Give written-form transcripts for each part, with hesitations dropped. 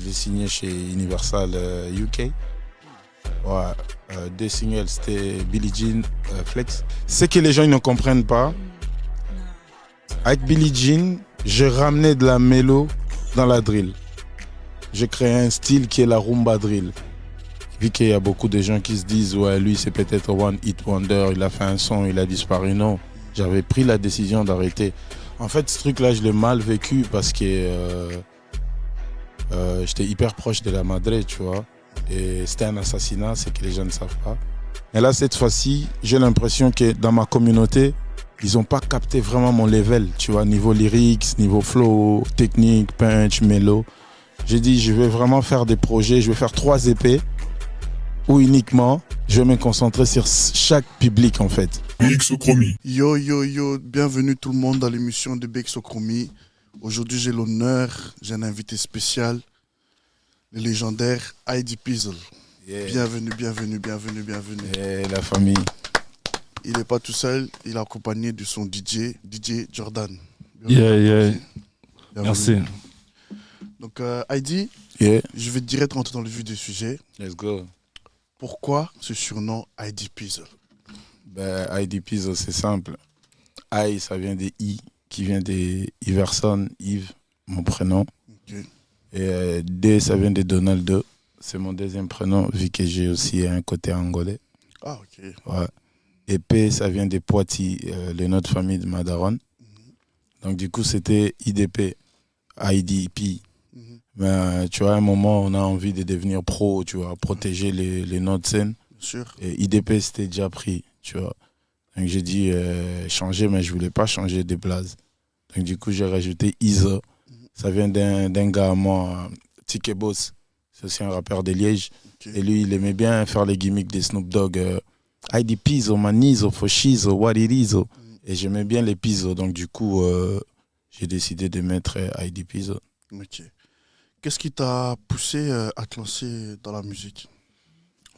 l'ai signé chez Universal UK. Ouais, deux singles, c'était Billie Jean, Flex. Ce que les gens ils ne comprennent pas, avec Billie Jean, je ramenais de la mélo dans la drill. J'ai créé un style qui est la rumba drill. Vu qu'il y a beaucoup de gens qui se disent ouais, lui c'est peut-être one hit wonder, il a fait un son, il a disparu. Non, j'avais pris la décision d'arrêter. En fait, ce truc-là, je l'ai mal vécu parce que j'étais hyper proche de la Madre, tu vois. Et c'était un assassinat, c'est que les gens ne savent pas. Et là, cette fois-ci, j'ai l'impression que dans ma communauté, ils n'ont pas capté vraiment mon level, tu vois, niveau lyrics, niveau flow, technique, punch, mélo. J'ai dit, je vais vraiment faire des projets, je vais faire 3 EP où uniquement, je vais me concentrer sur chaque public en fait. Bexochromie. Yo, yo, yo, bienvenue tout le monde dans l'émission de Bexochromie. Aujourd'hui, j'ai l'honneur, j'ai un invité spécial, le légendaire Heidi Pizzle. Yeah. Bienvenue, bienvenue, bienvenue, bienvenue. Et la famille. Il n'est pas tout seul, il est accompagné de son DJ Jordan. Yeah. Bienvenue. Merci. Donc, Heidi, Yeah. je vais direct rentrer dans le vif du sujet. Let's go. Pourquoi ce surnom Heidi Pizzle? Ben, Heidi Pizzle, c'est simple. I, ça vient des I, qui vient des Iverson, Yves, mon prénom. Okay. Et D, ça vient de Donaldo. C'est mon deuxième prénom, vu que j'ai aussi un côté angolais. Ah, ok. Ouais. Et P, ça vient des Poiti, les noms de famille de Madaron. Donc, du coup, c'était IDP, IDP. Mais tu vois, à un moment, on a envie de devenir pro, tu vois, protéger les noms de scène. Bien sûr. Et IDP, c'était déjà pris, tu vois. Donc, j'ai dit changer, mais je voulais pas changer de blase. Donc, du coup, j'ai rajouté Isa. Ça vient d'un gars à moi, Ticket Boss. C'est aussi un rappeur de Liège. Okay. Et lui, il aimait bien faire les gimmicks des Snoop Dogg. ID Pizzo, Manizo, Foshizo, What It Is. Et j'aimais bien les Pizzo. Donc, du coup, j'ai décidé de mettre ID Pizzo. Ok. Qu'est-ce qui t'a poussé à te lancer dans la musique?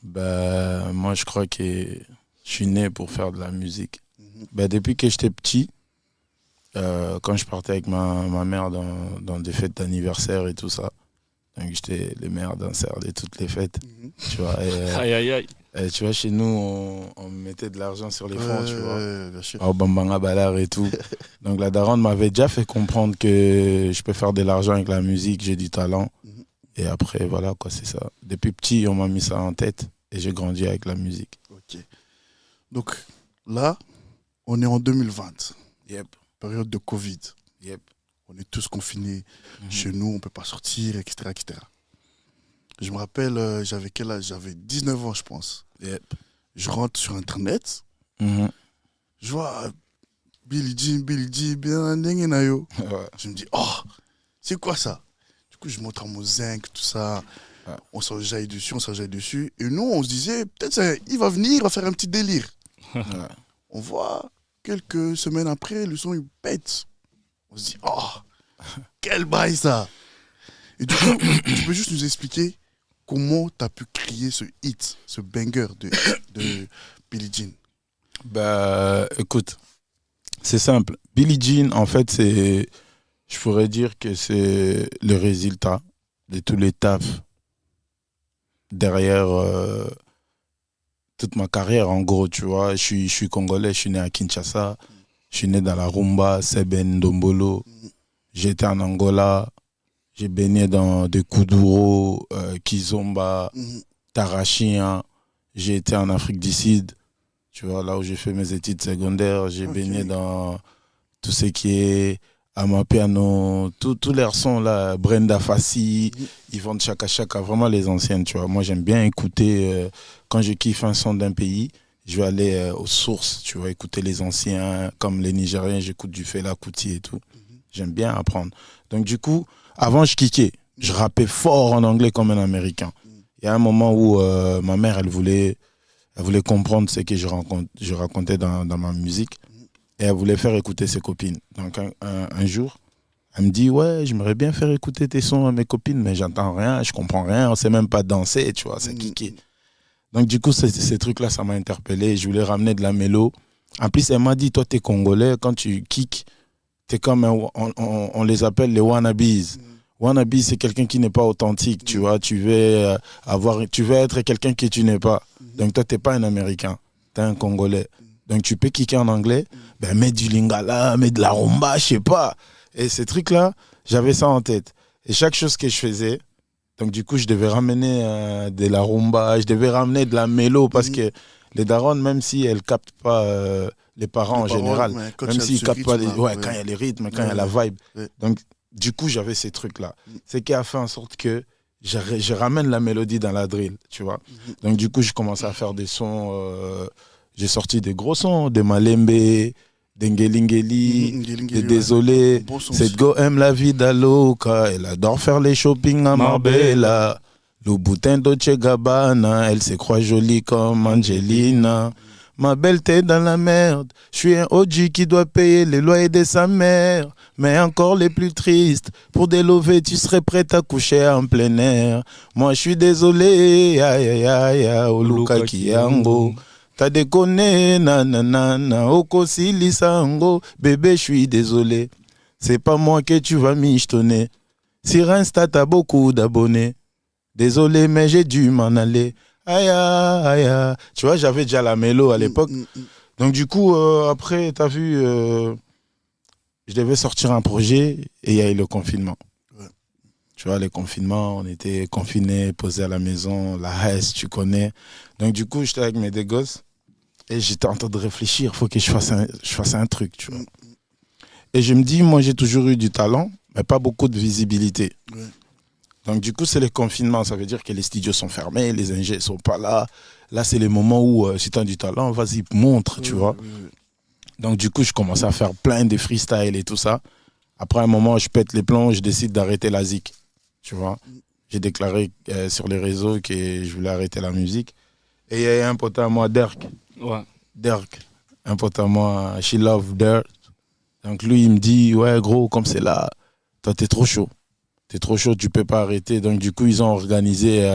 Ben, moi, je crois que je suis né pour faire de la musique. Ben, depuis que j'étais petit, quand je partais avec ma mère dans des fêtes d'anniversaire et tout ça, donc j'étais le meilleur danseur de toutes les fêtes. Tu vois, Aïe. et tu vois, chez nous, on mettait de l'argent sur les fronts, tu vois. Bien sûr. Au Bambanga Balar et tout. Donc la daronne m'avait déjà fait comprendre que je peux faire de l'argent avec la musique, j'ai du talent. Et après, voilà, quoi, c'est ça. Depuis petit, on m'a mis ça en tête et j'ai grandi avec la musique. Ok. Donc là, on est en 2020, Yep. période de Covid. Yep. On est tous confinés chez nous, on ne peut pas sortir, etc., etc. Je me rappelle, j'avais quel âge? J'avais 19 ans, je pense. Yep. Je rentre sur Internet, je vois Billie Jean, bien dengenayo. Ouais. Je me dis, oh, c'est quoi ça? Du coup, je montre à mon zinc, tout ça. Ouais. On s'enjaille dessus. Et nous, on se disait, peut-être il va venir, il va faire un petit délire. Ouais. On voit, quelques semaines après, le son, il pète. On se dit, oh, quel bail ça! Et du coup, tu peux juste nous expliquer comment tu as pu créer ce hit, ce banger de Billie Jean? Bah, écoute, c'est simple. Billie Jean, en fait, je pourrais dire que c'est le résultat de tous les tafs derrière toute ma carrière, en gros, tu vois. Je suis congolais, je suis né à Kinshasa, je suis né dans la rumba, Seben, Dombolo. J'ai été en Angola, j'ai baigné dans des Kuduro, Kizomba, Tarachien. J'ai été en Afrique du Sud, tu vois, là où j'ai fait mes études secondaires. J'ai baigné dans tout ce qui est Amapiano, tous les sons là, Brenda Fassi, Yvonne Chaka Chaka, vraiment les anciennes, tu vois. Moi, j'aime bien écouter, quand je kiffe un son d'un pays, je vais aller aux sources, tu vois, écouter les anciens, comme les Nigériens, j'écoute du Fela Kuti et tout. J'aime bien apprendre. Donc du coup, avant je kickais, je rappais fort en anglais comme un Américain. Il y a un moment où ma mère, elle voulait comprendre ce que je racontais dans ma musique. Et elle voulait faire écouter ses copines. Donc un jour, elle me dit, ouais, j'aimerais bien faire écouter tes sons à mes copines, mais j'entends rien, je comprends rien, on sait même pas danser, tu vois, c'est kické. Donc du coup, ces trucs-là, ça m'a interpellé. Je voulais ramener de la mélo. En plus, elle m'a dit, toi, t'es congolais, quand tu kicks, t'es comme on les appelle les wannabes. Wannabe, c'est quelqu'un qui n'est pas authentique, tu vois. Tu veux être quelqu'un que tu n'es pas. Donc toi, t'es pas un Américain, t'es un Congolais. Donc tu peux kicker en anglais, ben mets du lingala, mets de la rumba, je sais pas. Et ces trucs-là, j'avais ça en tête. Et chaque chose que je faisais, donc du coup, je devais ramener de la rumba, je devais ramener de la mélo parce que les darons, même si elles captent pas les parents en général, même s'ils captent pas quand il y a les rythmes, quand il y a la vibe. Donc du coup, j'avais ces trucs-là. C'est qui a fait en sorte que je ramène la mélodie dans la drill, tu vois. Donc du coup, je commençais à faire des sons, j'ai sorti des gros sons, des Malembe, des Ngelingeli, des Désolé. Bon son Cette aussi. go aime la vie d'Aloca, elle adore faire les shopping à Marbella. Le boutin Dolce Gabbana, elle se croit jolie comme Angelina. Ma belle, t'es dans la merde. Je suis un OG qui doit payer les loyers de sa mère. Mais encore les plus tristes. Pour des lovés, tu serais prête à coucher en plein air. Moi, je suis désolé. Aïe, aïe, aïe, aïe, Oluka Kiango. T'as déconné, nanana, Okosi Lisango. Bébé, je suis désolé. C'est pas moi que tu vas michetonner. Sur Insta, t'as beaucoup d'abonnés. Désolé, mais j'ai dû m'en aller. Aïe, aïe, aïe. Tu vois, j'avais déjà la mélo à l'époque. Donc, du coup, après, t'as vu, je devais sortir un projet et il y a eu le confinement. Ouais. Tu vois, les confinements, on était confinés, posés à la maison, la haisse, tu connais. Donc, du coup, j'étais avec mes deux gosses et j'étais en train de réfléchir. Il faut que je fasse un truc, tu vois. Et je me dis, moi, j'ai toujours eu du talent, mais pas beaucoup de visibilité. Ouais. Donc, du coup, c'est les confinements. Ça veut dire que les studios sont fermés, les ingés ne sont pas là. Là, c'est les moments où, si tu as du talent, vas-y, montre, tu vois. Donc, du coup, je commençais à faire plein de freestyle et tout ça. Après un moment, je pète les plombs, je décide d'arrêter la zik, tu vois. J'ai déclaré sur les réseaux que je voulais arrêter la musique. Et il y a un pote à moi, Dirk. Ouais. Dirk, un pote à moi, She Love Dirk. Donc, lui, il me dit, ouais, gros, comme c'est là, toi, t'es trop chaud. T'es trop chaud, tu peux pas arrêter. Donc, du coup, ils ont organisé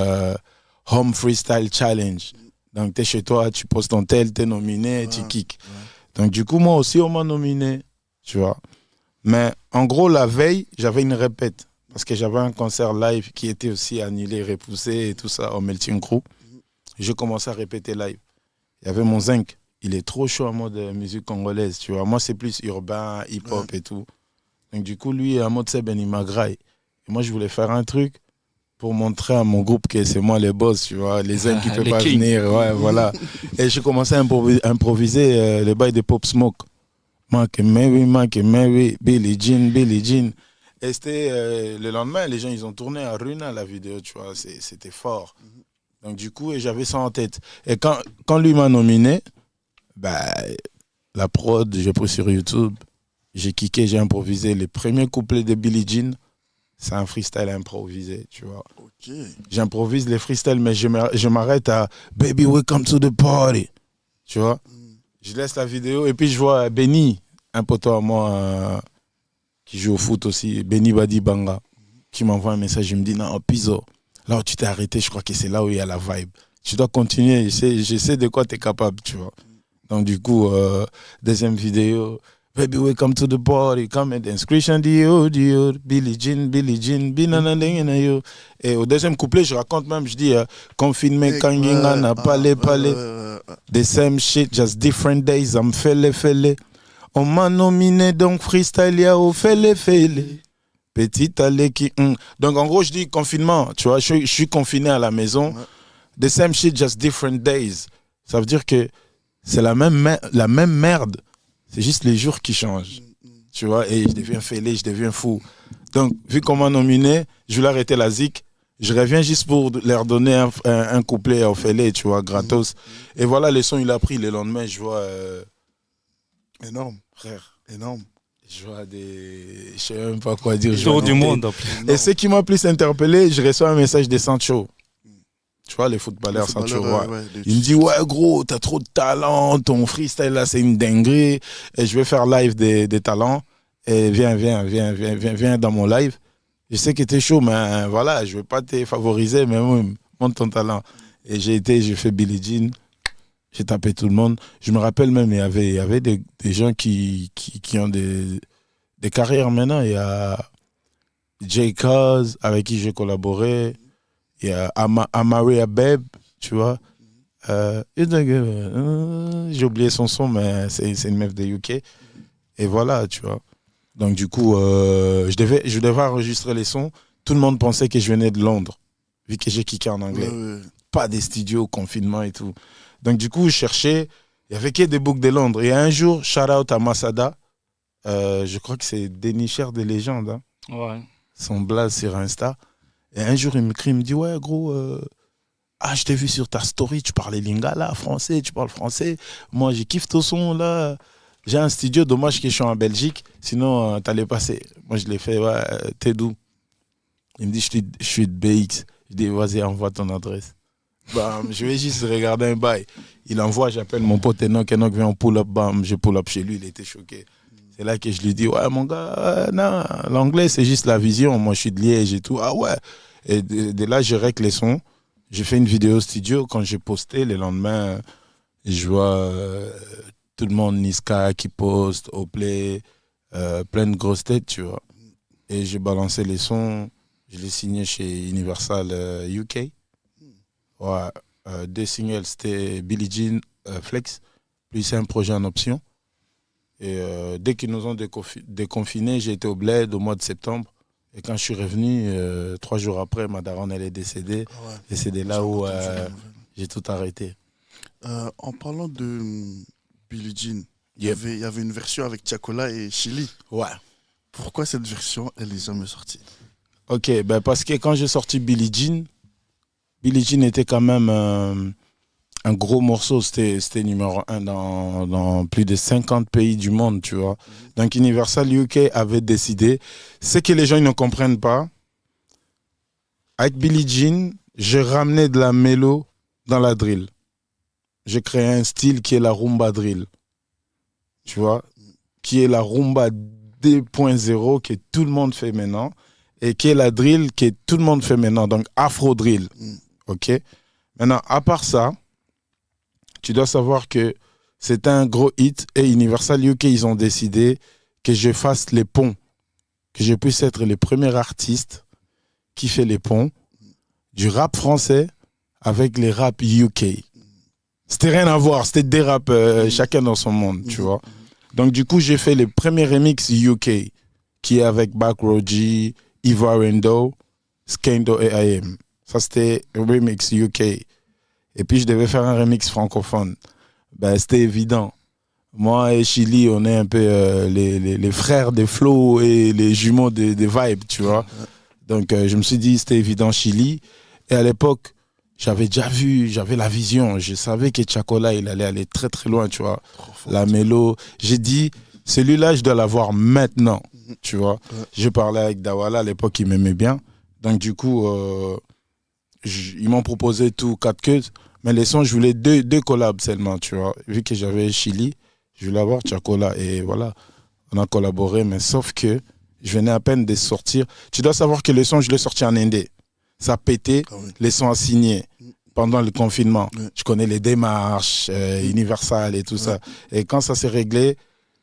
Home Freestyle Challenge. Donc, t'es chez toi, tu poses ton tel, t'es nominé, tu kicks. Donc, du coup, moi aussi, on m'a nominé, tu vois. Mais en gros, la veille, j'avais une répète. Parce que j'avais un concert live qui était aussi annulé, repoussé et tout ça au Melting Crew. Je commençais à répéter live. Il y avait mon zinc. Il est trop chaud en mode musique congolaise, tu vois. Moi, c'est plus urbain, hip-hop et tout. Donc, du coup, lui, en mode Seben, il m'a graille. Et moi, je voulais faire un truc pour montrer à mon groupe que c'est moi les boss, tu vois. Les zinc qui ne peuvent pas kings. venir, ouais, voilà. Et je commençais à improviser les bails de Pop Smoke. Mac Mary, Billie Jean. Et c'était le lendemain, les gens, ils ont tourné à Runa la vidéo, tu vois. C'était fort. Donc, du coup, j'avais ça en tête. Et quand lui m'a nominé, bah, la prod, j'ai pris sur YouTube, j'ai kické, j'ai improvisé. Les premiers couplets de Billie Jean, c'est un freestyle improvisé, tu vois. Okay. J'improvise les freestyles, mais je m'arrête à Baby, welcome to the party. Tu vois. Je laisse la vidéo et puis je vois Benny, un poteau à moi qui joue au foot aussi, Benny Badi Banga, qui m'envoie un message. Il me dit, non, Pizzo, là où tu t'es arrêté, je crois que c'est là où il y a la vibe. Tu dois continuer, je sais de quoi tu es capable, tu vois. Donc, du coup, deuxième vidéo. Baby, welcome to the party, come and dance, Christian Dior, Billie Jean, binanandengena yo. Et au deuxième couplet, je raconte même, je dis, confinement, kanginga, na palais. The same shit, just different days, I'm fele. On m'a nominé, donc freestyle, ya au fele. Petit allé qui. Donc en gros, je dis confinement, tu vois, je suis confiné à la maison. The same shit, just different days. Ça veut dire que c'est la même merde. C'est juste les jours qui changent. Tu vois, et je deviens fêlé, je deviens fou. Donc, vu qu'on m'a nominé, je voulais arrêter la zik. Je reviens juste pour leur donner un couplet au fêlé, tu vois, gratos. Et voilà, le son, il a pris. Le lendemain, je vois. Énorme. Frère. Énorme. Je vois des. Je sais même pas quoi dire. Tour du monde. Et ce qui m'a plus interpellé, je reçois un message de Sancho. Tu vois, les footballeurs, Sancho. Il me dit, ouais, gros, t'as trop de talent, ton freestyle là, c'est une dinguerie. Et je vais faire live des talents. Et viens dans mon live. Je sais que t'es chaud, mais voilà, je vais pas te favoriser, mais montre ton talent. Et j'ai fait Billie Jean. J'ai tapé tout le monde. Je me rappelle même, il y avait des gens qui ont des carrières maintenant. Il y a J. Cuz, avec qui j'ai collaboré. Il y a Amaria Beb, tu vois. J'ai oublié son son, mais c'est une meuf de UK. Et voilà, tu vois. Donc, du coup, je devais enregistrer les sons. Tout le monde pensait que je venais de Londres, vu que j'ai kické en anglais. Ouais. Pas des studios, confinement et tout. Donc, du coup, je cherchais. Il y avait que des boucs de Londres. Et un jour, shout out à Masada. Je crois que c'est dénicheur de légende. Hein. Ouais. Son blaze sur Insta. Et un jour, il m'écrit, il me dit, ouais, gros, je t'ai vu sur ta story, tu parlais lingala, français, tu parles français. Moi, j'ai kiffé ton son, là. J'ai un studio, dommage que je suis en Belgique, sinon, t'allais passer. Moi, je l'ai fait, ouais, t'es d'où? Il me dit, je suis de BX. Je dis, vas-y, envoie ton adresse. Bam, je vais juste regarder un bail. Il envoie, j'appelle mon pote Enoch vient en pull-up, bam, je pull-up chez lui, il était choqué. C'est là que je lui dis, ouais, mon gars, non, l'anglais, c'est juste la vision. Moi, je suis de Liège et tout. Ah ouais. Et de là, je règle les sons. J'ai fait une vidéo studio. Quand j'ai posté, le lendemain, je vois tout le monde, Niska qui poste, Oplay, plein de grosses têtes, tu vois. Et j'ai balancé les sons. Je l'ai signé chez Universal UK. Ouais. 2 singles, c'était Billie Jean, Flex, plus un projet en option. Et dès qu'ils nous ont déconfinés, j'ai été au Bled au mois de septembre. Et quand je suis revenu, 3 jours après, ma daronne, elle est décédée. Ah ouais. Et c'est de là où j'ai tout arrêté. En parlant de Billie Jean, Yep. il y avait une version avec Tiakola et Chili. Ouais. Pourquoi cette version, elle n'est jamais sortie? Ok, ben parce que quand j'ai sorti Billie Jean était quand même un gros morceau. C'était numéro 1 dans plus de 50 pays du monde, tu vois. Donc Universal UK avait décidé. Ce que les gens ils ne comprennent pas, avec Billie Jean, je ramenais de la mélo dans la drill. J'ai créé un style qui est la rumba drill. Tu vois, qui est la rumba 2.0 que tout le monde fait maintenant et qui est la drill que tout le monde fait maintenant, donc afro drill. Ok. Maintenant, à part ça, tu dois savoir que c'est un gros hit et Universal UK, ils ont décidé que je fasse les ponts, que je puisse être le premier artiste qui fait les ponts du rap français avec les rap UK. C'était rien à voir, c'était des rap chacun dans son monde, tu vois. Donc du coup, j'ai fait les premiers remix UK qui est avec Backroad G, Eva Rendo, Skendo et IM. Ça, c'était remix UK. Et puis, je devais faire un remix francophone. Ben, c'était évident. Moi et Chili, on est un peu les frères des flows et les jumeaux des vibes, tu vois. Donc, je me suis dit, c'était évident, Chili. Et à l'époque, j'avais déjà vu, j'avais la vision. Je savais que Tiakola, il allait aller très, très loin, tu vois. La mélo. J'ai dit, celui-là, je dois l'avoir maintenant, tu vois. Je parlais avec Dawala, à l'époque, il m'aimait bien. Donc, du coup, ils m'ont proposé tout 4 queues. Mais les sons, je voulais deux collabs seulement, tu vois. Vu que j'avais Chili, je voulais avoir Tiakola. Et voilà, on a collaboré. Mais sauf que je venais à peine de sortir. Tu dois savoir que les sons, je l'ai sorti en indé. Ça pétait, les sons à signer pendant le confinement. Je connais les démarches, Universal et tout ça. Et quand ça s'est réglé,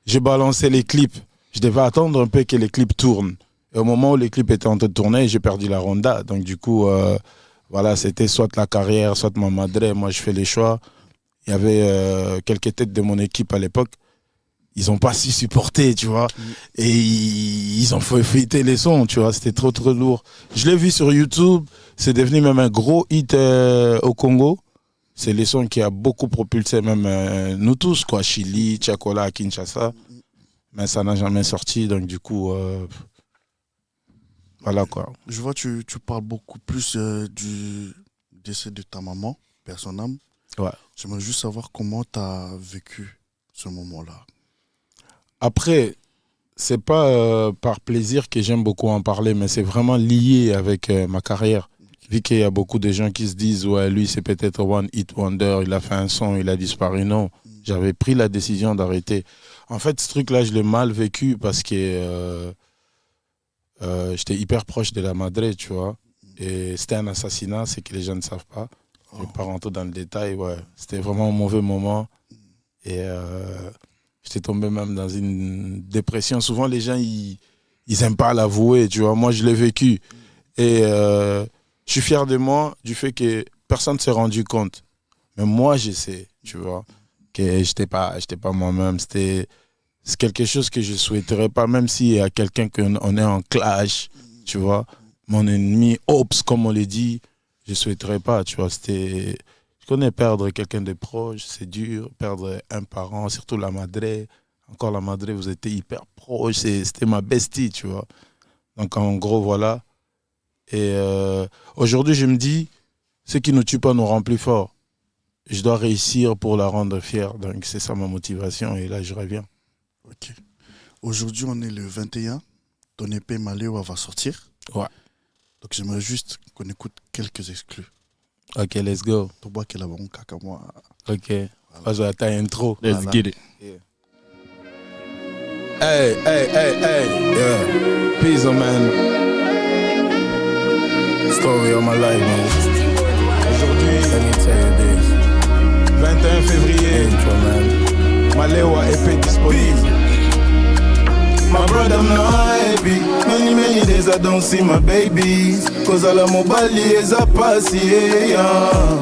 j'ai balancé les clips. Je devais attendre un peu que les clips tournent. Et au moment où les clips étaient en train de tourner, j'ai perdu la ronda. Donc du coup, voilà, c'était soit la carrière, soit ma madre. Moi, je fais les choix. Il y avait quelques têtes de mon équipe à l'époque. Ils n'ont pas su supporter, tu vois. Et ils ont fait fêter les sons, tu vois. C'était trop, trop lourd. Je l'ai vu sur YouTube. C'est devenu même un gros hit au Congo. C'est les sons qui a beaucoup propulsé même nous tous, quoi. Chili, Tiakola, Kinshasa. Mais ça n'a jamais sorti. Donc, du coup, voilà, quoi. Je vois, tu parles beaucoup plus du décès de ta maman, père son âme. Ouais. J'aimerais juste savoir comment tu as vécu ce moment-là. Après, c'est pas par plaisir que j'aime beaucoup en parler, mais c'est vraiment lié avec ma carrière. Vu qu'il y a beaucoup de gens qui se disent, ouais, lui, c'est peut-être One Hit Wonder, il a fait un son, il a disparu. Non, j'avais pris la décision d'arrêter. En fait, ce truc-là, je l'ai mal vécu parce que j'étais hyper proche de la madre, tu vois. Et c'était un assassinat, c'est que les gens ne savent pas. Je ne vais pas rentrer dans le détail, ouais. C'était vraiment un mauvais moment. Et j'étais tombé même dans une dépression. Souvent, les gens, ils ils aiment pas l'avouer, tu vois. Moi, je l'ai vécu. Et je suis fier de moi du fait que personne ne s'est rendu compte. Mais moi, je sais, tu vois, que j'étais pas moi-même. C'est quelque chose que je souhaiterais pas, même s'il y a quelqu'un qu'on est en clash, tu vois. Mon ennemi, Ops, comme on le dit, je souhaiterais pas, tu vois. Je connais perdre quelqu'un de proche, c'est dur. Perdre un parent, surtout la madre. Encore la madre, vous étiez hyper proche. C'était ma bestie, tu vois. Donc, en gros, voilà. Et aujourd'hui, je me dis, ce qui ne tue pas nous rend plus fort. Je dois réussir pour la rendre fière. Donc, c'est ça ma motivation. Et là, je reviens. Ok. Aujourd'hui, on est le 21. Ton épée Malewa va sortir. Ouais. Donc, j'aimerais juste qu'on écoute quelques exclus. Ok, let's go. Toba qui est là-bas, caca, moi. Ok. Vas-y, attends, intro. Let's Voilà. get it. Hey. Yeah. Peace, man. Story of my life, man. Aujourd'hui, let me tell you this. 21 février, Malewa épée disponible. My brother, I'm not happy. Many days I don't see my babies. Cause all of my body is a passy, yeah.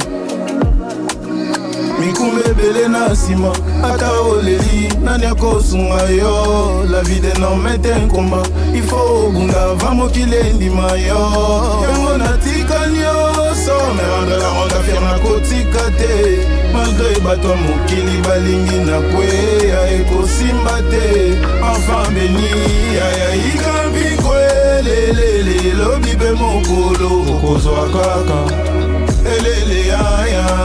Mikumbe bele na sima. Ata oleli, nani akosunga yo. La vie d'un homme est un combat. Il faut bunga, vamo kilendi mayo. Yango na tika nyoso. Me rendre la ronde fière na kotika te. Malgré bato mokili balingi na kwe ya ekosimba te. Enfant béni, ya ikambi kwe. Lelele, lobi be mokolo. Okozwa kaka. Elele ya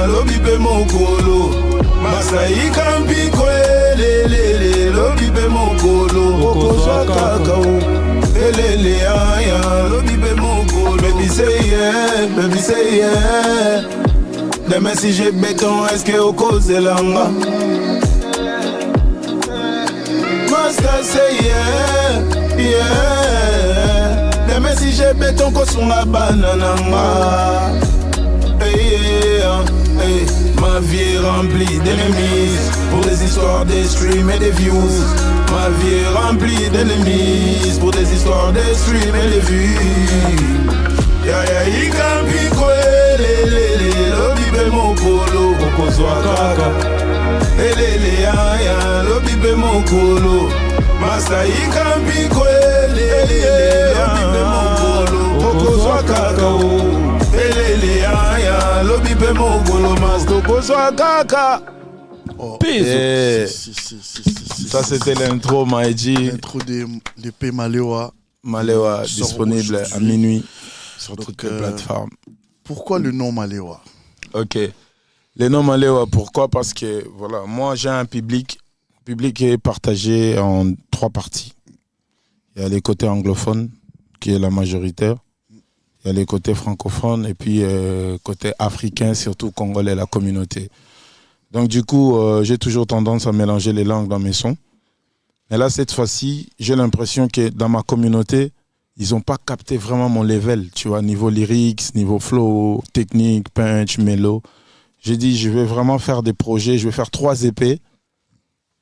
lobi be mokolo. Masai kambi kwe. Lelele, lobi be mokolo. Okozwa kaka. Elele ya lobi be mokolo. Baby say yeah. Demain si j'ai béton, est-ce que au cause de l'anga? Master say yeah. Demain si j'ai béton, qu'on sont la banane. Hey. Ma vie est remplie d'ennemis pour des histoires des streams et des views. Ma vie est remplie d'ennemis pour des histoires des streams et des vues. Ya ikambi kwelele lobi be mokolo okozwa kaka. Elele ya lobi be mokolo. Masa ikambi kwelele lobi be mokolo okozwa kaka. Elele ya lobi be mokolo masa okozwa kaka. Oh. Eh, Si. Ça, c'était l'intro, Maïdi. L'intro d'épée Malewa. Malewa, Sort disponible aujourd'hui. à minuit sur Donc, toutes les plateformes. Pourquoi le nom Malewa? Ok. Les noms Malewa, pourquoi? Parce que, voilà, moi, j'ai un public. Le public est partagé en 3 parties. Il y a les côtés anglophones, qui est la majoritaire. Il y a les côtés francophones et puis côté africain, surtout congolais, la communauté. Donc du coup, j'ai toujours tendance à mélanger les langues dans mes sons. Mais là, cette fois-ci, j'ai l'impression que dans ma communauté, ils n'ont pas capté vraiment mon level, tu vois, niveau lyrics, niveau flow, technique, punch, mélo. J'ai dit, je vais vraiment faire des projets, je vais faire 3 EP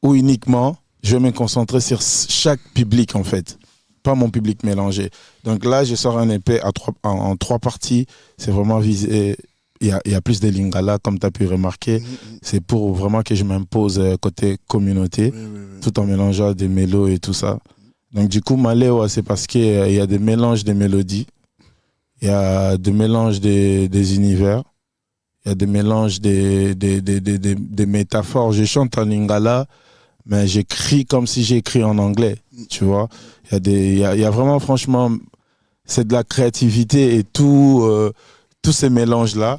où uniquement, je vais me concentrer sur chaque public en fait. Pas mon public mélangé. Donc là, je sors un EP en 3 parties. C'est vraiment visé. Il y a plus de lingala, comme tu as pu remarquer. C'est pour vraiment que je m'impose côté communauté, Oui. tout en mélangeant des mélos et tout ça. Donc du coup, Malewa, c'est parce qu'il y a des mélanges de mélodies, il y a des mélanges des univers, il y a des mélanges des métaphores. Je chante en lingala, mais j'écris comme si j'écris en anglais, tu vois. Il y a vraiment, franchement, c'est de la créativité et tous ces mélanges-là.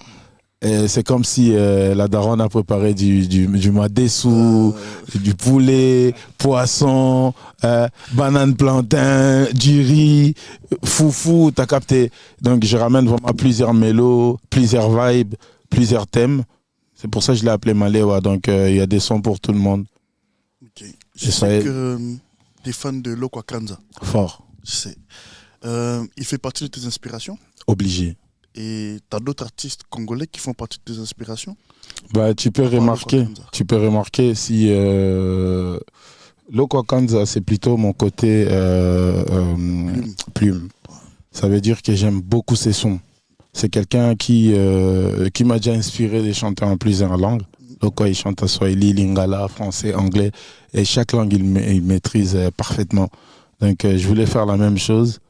Et c'est comme si la daronne a préparé du madessou, du poulet, poisson, banane plantain, du riz, foufou, t'as capté. Donc je ramène vraiment plusieurs mélos, plusieurs vibes, plusieurs thèmes. C'est pour ça que je l'ai appelé Malewa. Donc il y a des sons pour tout le monde. Ok. Je sais que t'es fan de Lokwa Kanza. Fort. Je sais. Il fait partie de tes inspirations? Obligé. Et t'as d'autres artistes congolais qui font partie de tes inspirations? Bah, tu peux remarquer si Lokwa Kanza, c'est plutôt mon côté plume. Ça veut dire que j'aime beaucoup ses sons. C'est quelqu'un qui m'a déjà inspiré de chanter en plusieurs langues. Lokwa, il chante à Swahili, Lingala, français, anglais. Et chaque langue, il maîtrise parfaitement. Donc, je voulais faire la même chose.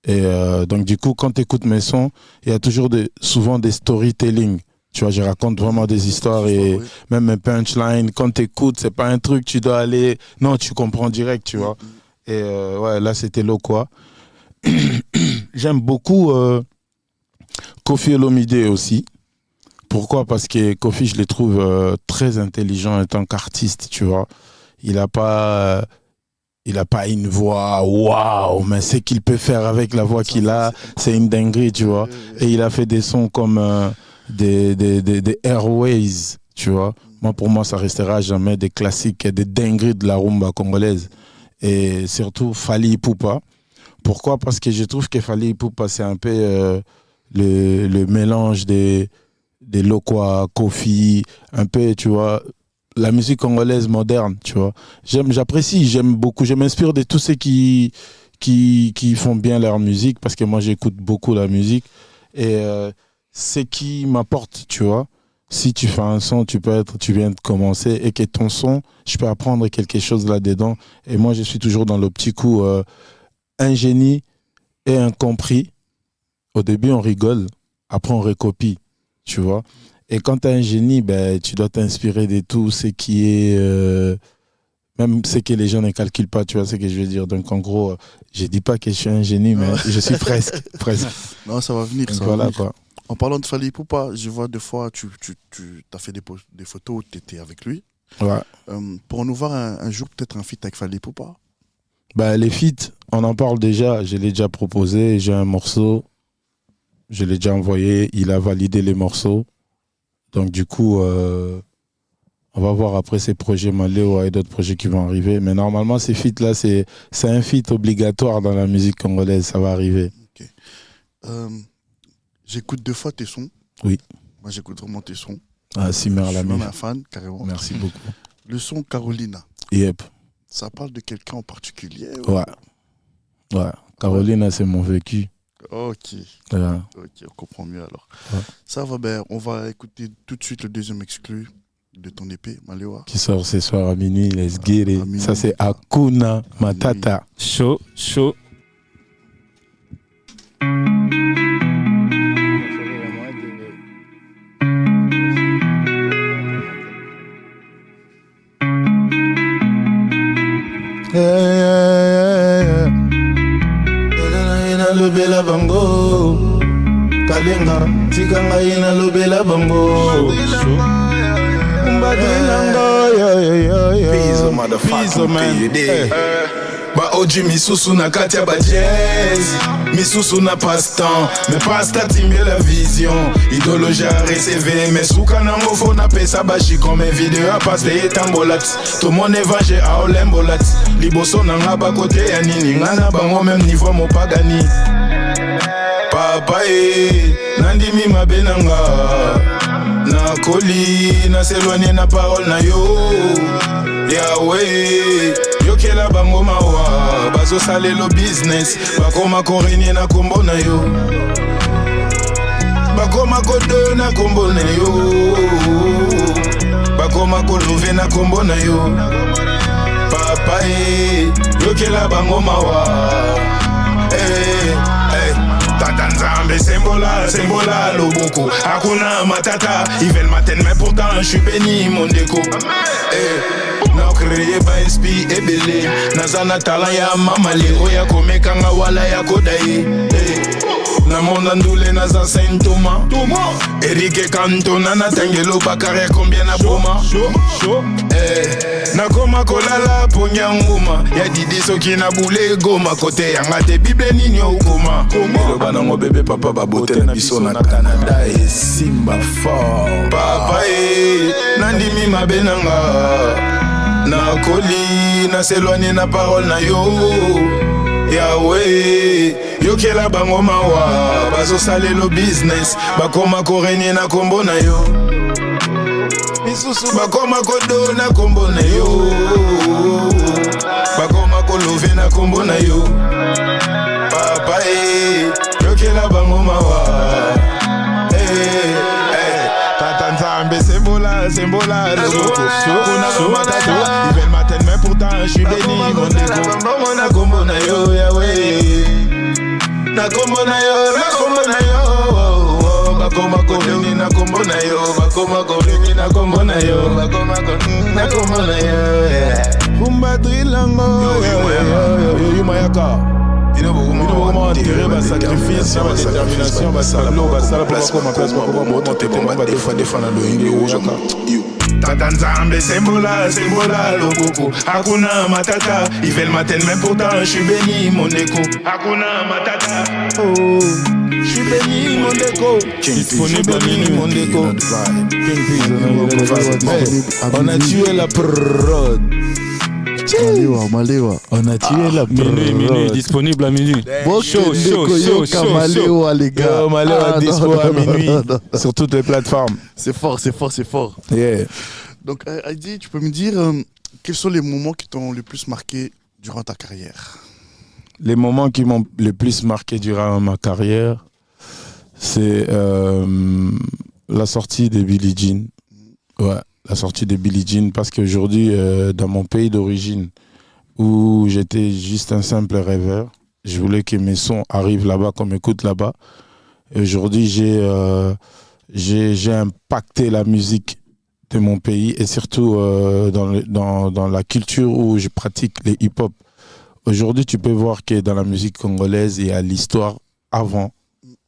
Et donc, du coup, quand tu écoutes mes sons, il y a toujours souvent des storytelling. Tu vois, je raconte vraiment des histoires et même mes punchlines, quand tu écoutes, c'est pas un truc, tu dois aller... Non, tu comprends direct, tu vois. Et ouais, là, c'était Lokwa. J'aime beaucoup Koffi Olomide aussi. Pourquoi? Parce que Koffi, je le trouve très intelligent en tant qu'artiste, tu vois. Il a pas une voix waouh, mais ce qu'il peut faire avec la voix qu'il a, c'est une dinguerie, tu vois. Et il a fait des sons comme des Airways, tu vois. Moi, pour moi, ça restera jamais des classiques, des dingueries de la rumba congolaise. Et surtout Fally Ipupa. Pourquoi? Parce que je trouve que Fally Ipupa, c'est un peu le mélange des Lokwa, Koffi, un peu, tu vois, la musique congolaise moderne, tu vois. J'apprécie, j'aime beaucoup, je m'inspire de tous ceux qui font bien leur musique, parce que moi, j'écoute beaucoup la musique. Et c'est qui m'apporte, tu vois. Si tu fais un son, tu viens de commencer, et que ton son, je peux apprendre quelque chose là-dedans. Et moi, je suis toujours dans le petit coup un génie et un compris. Au début, on rigole, après, on recopie, tu vois. Et quand tu as un génie, ben, tu dois t'inspirer de tout ce qui est... même ce que les gens ne calculent pas, tu vois ce que je veux dire. Donc, en gros, je dis pas que je suis un génie, mais je suis presque. Non, ça va venir. Donc, ça voilà, va venir. quoi. En parlant de Fally Ipupa, je vois des fois, tu as fait des photos où tu étais avec lui. Ouais. Pour nous voir un jour, peut-être un feat avec Fally Ipupa. Bah, les feats, on en parle déjà. Je l'ai déjà proposé. J'ai un morceau. Je l'ai déjà envoyé. Il a validé les morceaux. Donc, du coup, on va voir après ces projets Maléo et d'autres projets qui vont arriver. Mais normalement, ces feats-là, c'est un feat obligatoire dans la musique congolaise. Ça va arriver. Okay. J'écoute 2 fois tes sons. Oui. Moi, j'écoute vraiment tes sons. Ah, Simer Je suis Lamy. même un fan, carrément. Merci beaucoup. Le son Carolina, Yep. ça parle de quelqu'un en particulier? Ouais. Carolina, c'est mon vécu. Ok. Ouais. Ok, on comprend mieux alors. Ouais. Ça va, ben, on va écouter tout de suite le deuxième exclu de ton épée, Maléwa. Qui sort ce soir à minuit, let's get it. À minuit. Ça, c'est Hakuna Matata. Chaud. Lobela bango kalenga tikanga ina lobela bango Pizo motherfucking PUD. Ba oji misusu na kati ya ba jazz, misusu na passe-temps, mais passe-temps timbe la vision. Idéologie RCV, mais souka na ngofo na pesa bashi comme vidéo à passe les tambolat. Tout mon évangile à olembolat. Liboso na nga ba côté ya nini ngana bango même niveau mo pagani. Papa nandimi mabenanga. Na koli na s'éloigner na parole na yo. Yahweh yokela bango mawa bazo salelo business bakoma korenye na kombo na yo bakoma kodo na kombo na yo bakoma kolove na kombo na yo papa yokela bango mawa Tata Nzambe sembola loboko Hakuna Matata, ils veulent m'atteindre mais pourtant je suis béni mon déco. Na créé ba esprit ebele Nazana talent ya mama lero ya komekanga wala ya kodai. Na monda ndule naza Saint Thomas Eric Cantona na tangelo bakare combien na boma. Nakoma kolala ponya nguma ya didi soki na bule goma kote yanga te bible nini okoma eloba nango bebe papa babote na biso na Canada e simba fort papa nandimi mabe nanga nakoli na s'éloigner na parole na yo Yahweh yokela bango mawa bazo salelo business bakoma korenye na kombo na yo misusu bakoma kodona kombo na yo bakoma kolove na kombo na yo papa yokela bango mawa Tata Nzambe sembola loboko kuna matata Ivel matin mais pourtant je suis béni mon dégo na kombo na yo Yahweh na kombo na yo bakoma kolini na kombo na yo bakoma kolini na kombo na yo bakoma kolini na kombo na yo Rumba Drillango yo mayaka Ino beaucoup enterré ba sacrifice ba détermination ba salo ba sala place comme place pour monter bomba des fois na loingo yoka Tata Nzambe sembola loboko hakuna matata Ivel matin même pourtant je suis béni mon écho hakuna matata oh je suis béni mon écho disponible à minuit mon écho on a tué la prod Malewa. On a tué la Minuit, disponible à minuit. Chaud, Malewa, les gars. Malewa dispo à minuit sur toutes les plateformes. C'est fort. Yeah. Donc, Heidi, tu peux me dire quels sont les moments qui t'ont le plus marqué durant ta carrière? Les moments qui m'ont le plus marqué durant ma carrière, c'est la sortie de Billie Jean. Ouais. La sortie de Billie Jean, parce qu'aujourd'hui, dans mon pays d'origine, où j'étais juste un simple rêveur, je voulais que mes sons arrivent là-bas, qu'on m'écoute là-bas. Et aujourd'hui, j'ai impacté la musique de mon pays et surtout dans la culture où je pratique les hip-hop. Aujourd'hui, tu peux voir que dans la musique congolaise, il y a l'histoire avant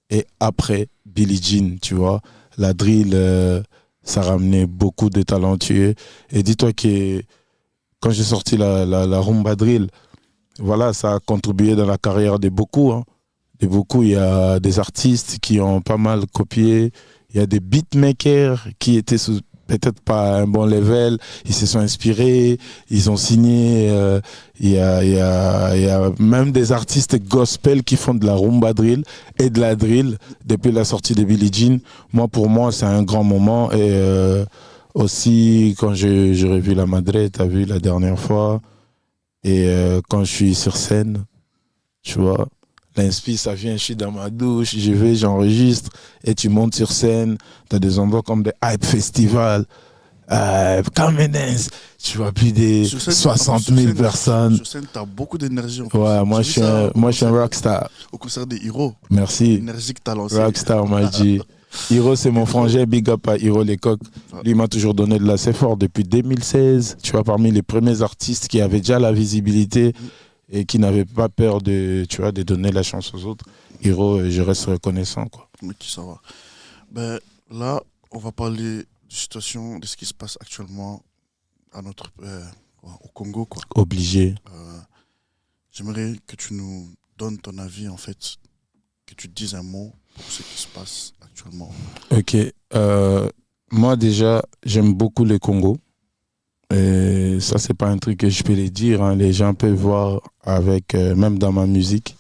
et après Billie Jean, tu vois. La drill... ça ramenait beaucoup de talentueux. Et dis-toi que quand j'ai sorti la rumba drill, voilà, ça a contribué dans la carrière de beaucoup. Hein. De beaucoup, il y a des artistes qui ont pas mal copié. Il y a des beatmakers qui étaient peut-être pas un bon level. Ils se sont inspirés, ils ont signé. Il y a même des artistes gospel qui font de la rumba drill et de la drill depuis la sortie de Billie Jean. Pour moi, c'est un grand moment. Et aussi, quand j'ai revu la Madre, t'as vu la dernière fois. Et quand je suis sur scène, tu vois, l'inspi, ça vient, je suis dans ma douche, je vais, j'enregistre, et tu montes sur scène, t'as des endroits comme des hype festivals, Come and Dance, tu vois plus des 60 000 personnes. Sur scène, t'as beaucoup d'énergie. Ouais, moi je suis un rockstar. Au concert des Hiro. Merci. L'énergie que t'as lancée. Rockstar, on m'a dit. Hiro, c'est mon frangin, big up à Hiro Lecoq. Lui m'a toujours donné de l'assez fort depuis 2016. Tu vois, parmi les premiers artistes qui avaient déjà la visibilité et qui n'avaient pas peur de donner la chance aux autres. Hiro, je reste reconnaissant, quoi. Ok, ça va. Ben, là, on va parler de situation, de ce qui se passe actuellement à au Congo, quoi. Obligé. J'aimerais que tu nous donnes ton avis, en fait, que tu te dises un mot pour ce qui se passe actuellement. Ok. Moi, déjà, j'aime beaucoup le Congo. Et ça, c'est pas un truc que je peux les dire. Hein. Les gens peuvent voir avec, même dans ma musique.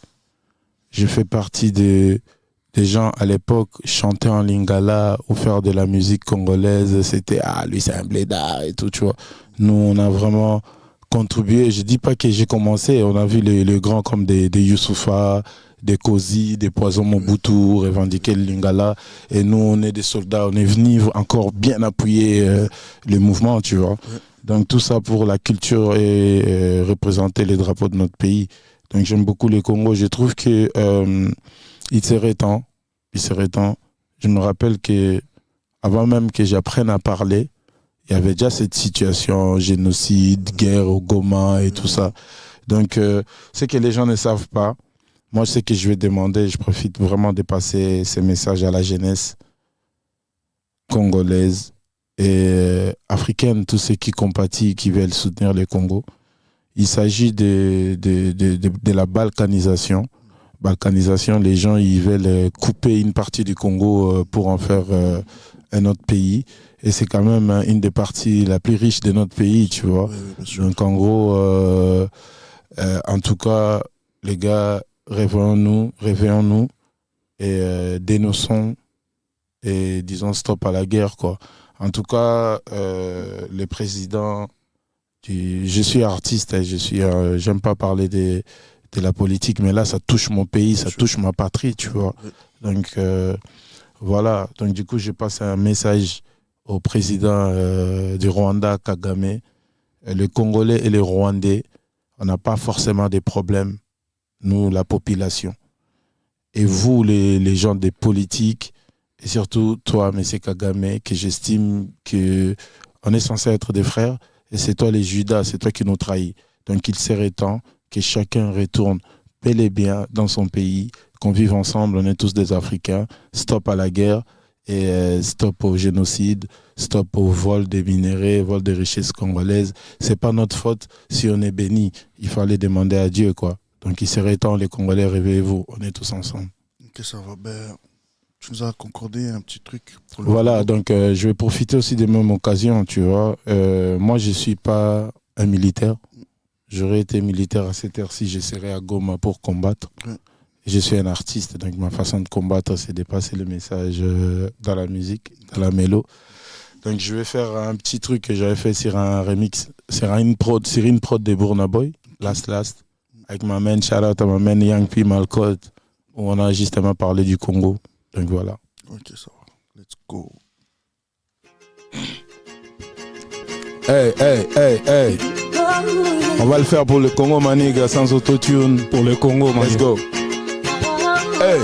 Je fais partie des gens à l'époque chanter en lingala ou faire de la musique congolaise. C'était lui c'est un blédard et tout, tu vois. Nous, on a vraiment contribué. Je dis pas que j'ai commencé. On a vu les grands comme des Youssoufa, des Kozi, des Poisons Mobutu revendiquer le lingala. Et nous, on est des soldats. On est venus encore bien appuyer le mouvement, tu vois. Ouais. Donc tout ça pour la culture et représenter les drapeaux de notre pays. Donc j'aime beaucoup le Congo. Je trouve que il serait temps. Je me rappelle que avant même que j'apprenne à parler, il y avait déjà cette situation, génocide, guerre au Goma et tout ça. Donc ce que les gens ne savent pas, moi ce que je vais demander, je profite vraiment de passer ces messages à la jeunesse congolaise et africaine, tous ceux qui compatissent, qui veulent soutenir le Congo. Il s'agit de la balkanisation. Balkanisation, les gens ils veulent couper une partie du Congo pour en faire un autre pays. Et c'est quand même une des parties la plus riche de notre pays, tu vois. Oui, donc en gros, en tout cas, les gars, réveillons-nous et dénonçons et disons stop à la guerre, quoi. En tout cas, le président, je suis artiste, et j'aime pas parler de la politique, mais là, ça touche mon pays, ça touche ma patrie, tu vois. Donc, voilà. Donc, du coup, je passe un message au président du Rwanda, Kagame. Les Congolais et les Rwandais, on n'a pas forcément des problèmes, nous, la population. Et vous, les gens des politiques, et surtout toi, M. Kagame, que j'estime qu'on est censé être des frères, et c'est toi les Judas, c'est toi qui nous trahis. Donc il serait temps que chacun retourne bel et bien dans son pays, qu'on vive ensemble, on est tous des Africains, stop à la guerre, et stop au génocide, stop au vol des minéraux, vol des richesses congolaises. C'est pas notre faute si on est béni. Il fallait demander à Dieu, quoi. Donc il serait temps, les Congolais, réveillez-vous, on est tous ensemble. Ok, ça va. Ben, tu nous as concordé un petit truc. Pour voilà, donc je vais profiter aussi des mêmes occasions, tu vois. Moi, je suis pas un militaire. J'aurais été militaire à cette heure-ci, je serais à Goma pour combattre. Ouais. Je suis un artiste, donc ma façon de combattre, c'est de passer le message dans la musique, dans la mélo. Donc je vais faire un petit truc que j'avais fait sur un remix, sur une prod de Burna Boy, Last, avec ma main, shout out à ma main Young P Malcott, où on a justement parlé du Congo. Donc voilà. Ok, ça va. Let's go. Hey. On va le faire pour le Congo, maniga, sans autotune. Pour le Congo, maniga. Let's go. Hey.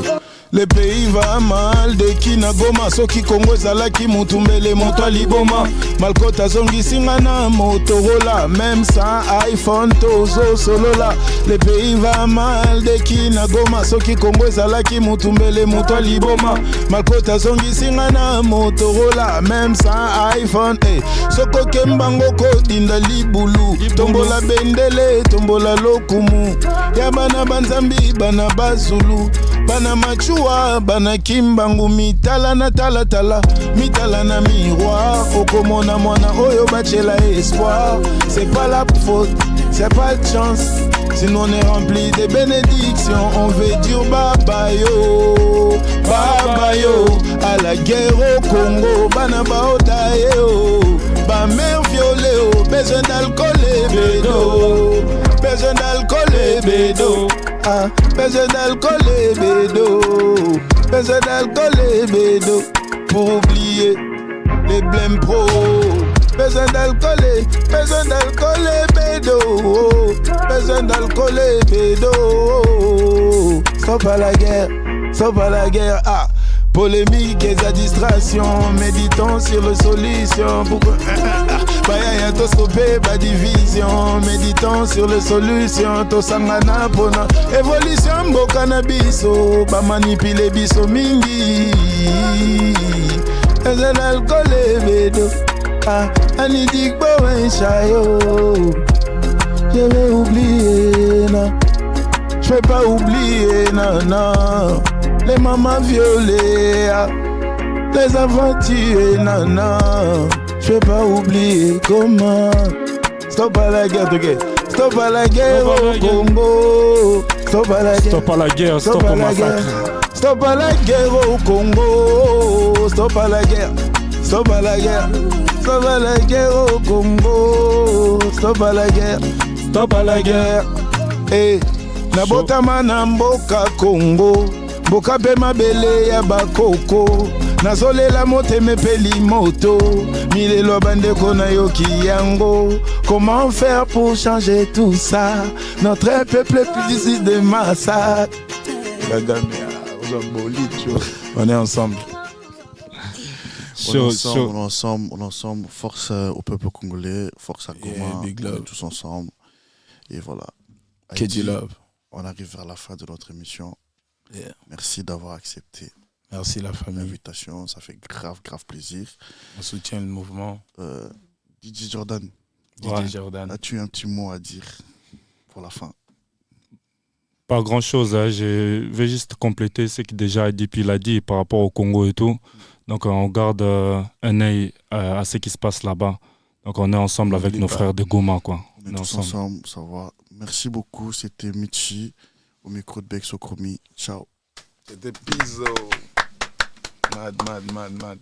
Le pays va mal de Kinagoma soki Congo ezalaki mutumbele moto liboma Malkota zongisinga na Motorola même sans iPhone tozo solola. Le pays va mal de Kinagoma soki Congo ezalaki mutumbele moto liboma Malkota zongisinga na Motorola même sans iPhone. Soko kembango kodinda libulu tombola bendele tombola lokumu ya bana banzambi bana bazulu bana machua bana kimbangu mitala na tala mitala na miroir okomona mwana oyo bachela espoir. C'est pas la faute, c'est pas de chance. Sinon on est rempli de bénédictions. On veut dire baba yo à la guerre au Congo. Bana baota yo ba mère violée oh. Besoin d'alcool et bédo. Besoin d'alcool et bédo. Ah, besoin d'alcool et bédo. Besoin d'alcool et bédo. Pour oublier les blèmes pro. Besoin d'alcool et bédo. Besoin d'alcool et bédo. Stop à la guerre, ah. Polémique et sa distraction, méditons sur les solutions. Pourquoi Baya to stopper ba division, méditons sur les solutions. To sangana pona évolution bo cannabiso, ba manipuler biso mingi. Besoin d'alcool et bédo. Ah, anidik bo en chayo. Je vais oublier, non. Je vais pas oublier, non. Les mamans violées, les aventures, non. Je vais pas oublier comment. Stop à la guerre, stop à la guerre au Congo. Stop à la guerre, stop à la guerre, stop au massacre. Stop à la guerre au Congo. Stop à la guerre, stop à la guerre. Stop à la guerre au Congo. Stop à la guerre, stop à la guerre. Hey, nabotama na mboka Congo. Boka pe mabele ya bakoko. Nazolela moteme peli moto. Milelo bandeko na yoki yango. Comment faire pour changer tout ça? Notre peuple est plus d'ici de massacre. On est ensemble. On est ensemble. Force au peuple congolais, force à Goma, big love. On est tous ensemble. Et voilà. KD Love. On arrive vers la fin de notre émission. Yeah. Merci d'avoir accepté. Merci la famille. L'invitation, ça fait grave plaisir. On soutient le mouvement. DJ Jordan. Jordan. As-tu un petit mot à dire pour la fin? Pas grand-chose. Hein. Je vais juste compléter ce que déjà DP l'a dit par rapport au Congo et tout. Donc on garde un œil à ce qui se passe là-bas. Donc on est ensemble avec nos frères de Goma, quoi. On est tous ensemble, ça va. Merci beaucoup. C'était Michi au micro de Bexo Chromie. Ciao. C'était Pizzo. Mad.